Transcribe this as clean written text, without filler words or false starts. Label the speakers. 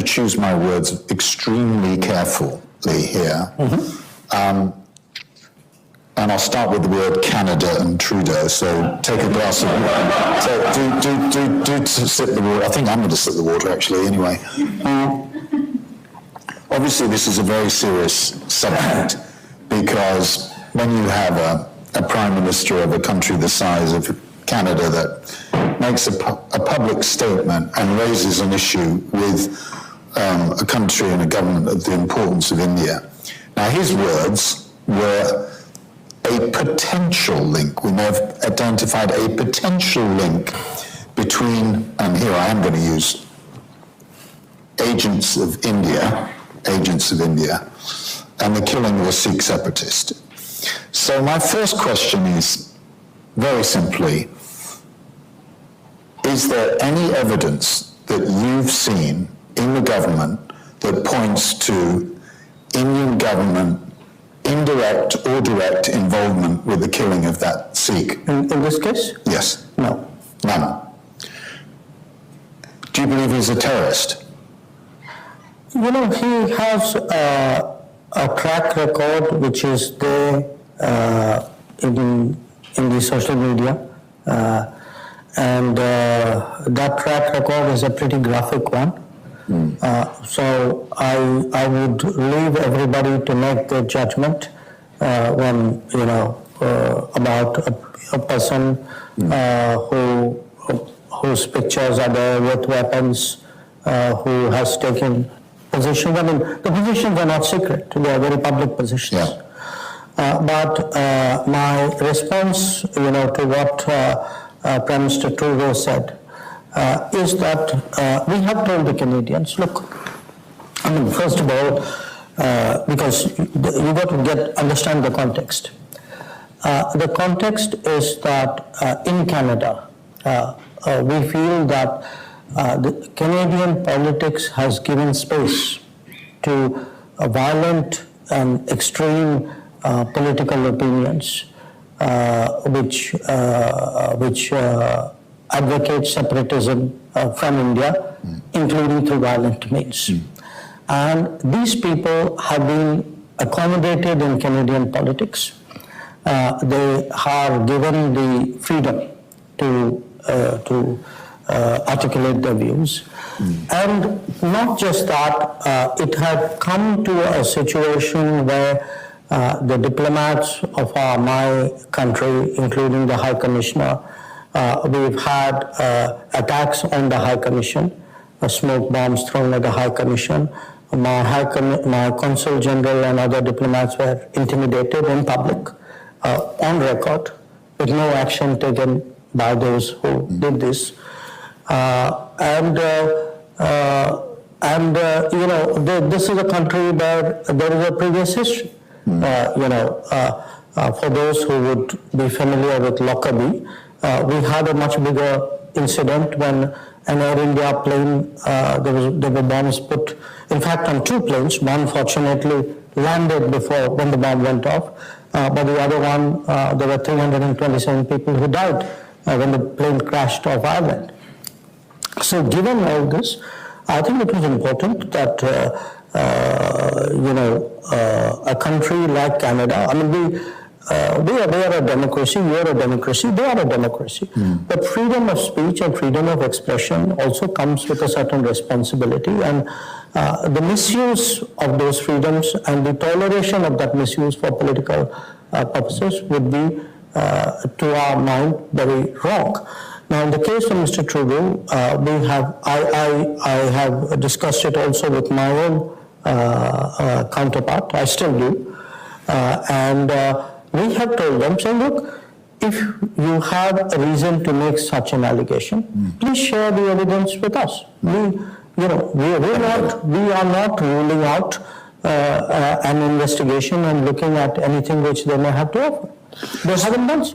Speaker 1: to choose my words extremely carefully here. And I'll start with the word Canada and Trudeau. So take a glass of water. Do sip the water. I think I'm going to sip the water, actually, anyway. Obviously, this is a very serious subject because when you have a prime minister of a country the size of Canada that makes a public statement and raises an issue with a country and a government of the importance of India. Now, his words were a potential link. We may have identified a potential link between, and here I am going to use agents of India, and the killing of a Sikh separatist. So my first question is, very simply, is there any evidence that you've seen in the government that points to Indian government indirect or direct involvement with the killing of that Sikh?
Speaker 2: In this case?
Speaker 1: Yes.
Speaker 2: No.
Speaker 1: None. Do you believe he's a terrorist?
Speaker 2: You know, he has a track record which is there in the social media, and that track record is a pretty graphic one. So I would leave everybody to make their judgment when, you know, about a person whose pictures are there with weapons, who has taken positions. I mean, the positions are not secret; they are very public positions.
Speaker 1: Yeah.
Speaker 2: But my response, you know, to what Prime Minister Trudeau said is that we have told the Canadians, look, I mean, first of all, because you got to understand the context. The context is that in Canada, we feel that the Canadian politics has given space to violent and extreme political opinions, which advocate separatism from India, including through violent means. And these people have been accommodated in Canadian politics. They are given the freedom to articulate their views. And not just that, it had come to a situation where the diplomats of my country, including the High Commissioner, we've had attacks on the High Commission, smoke bombs thrown at the High Commission. My Consul General and other diplomats were intimidated in public, on record, with no action taken by those who did this. You know, this is a country where there is a previous history. You know, for those who would be familiar with Lockerbie, we had a much bigger incident when an Air India plane, there were bombs put, in fact, on two planes. One fortunately landed before when the bomb went off, but the other one, there were 327 people who died when the plane crashed off Ireland. So given all this, I think it was important that, you know, a country like Canada, I mean, we are a democracy, you are a democracy, they are a democracy. But freedom of speech and freedom of expression also comes with a certain responsibility, and the misuse of those freedoms and the toleration of that misuse for political purposes would be, to our mind, very wrong. Now, in the case of Mr. Trudeau, I have discussed it also with my own counterpart, I still do, and we have told them, saying, look, if you have a reason to make such an allegation, please share the evidence with us. We are not ruling out an investigation and looking at anything which they may have to offer. They haven't done so.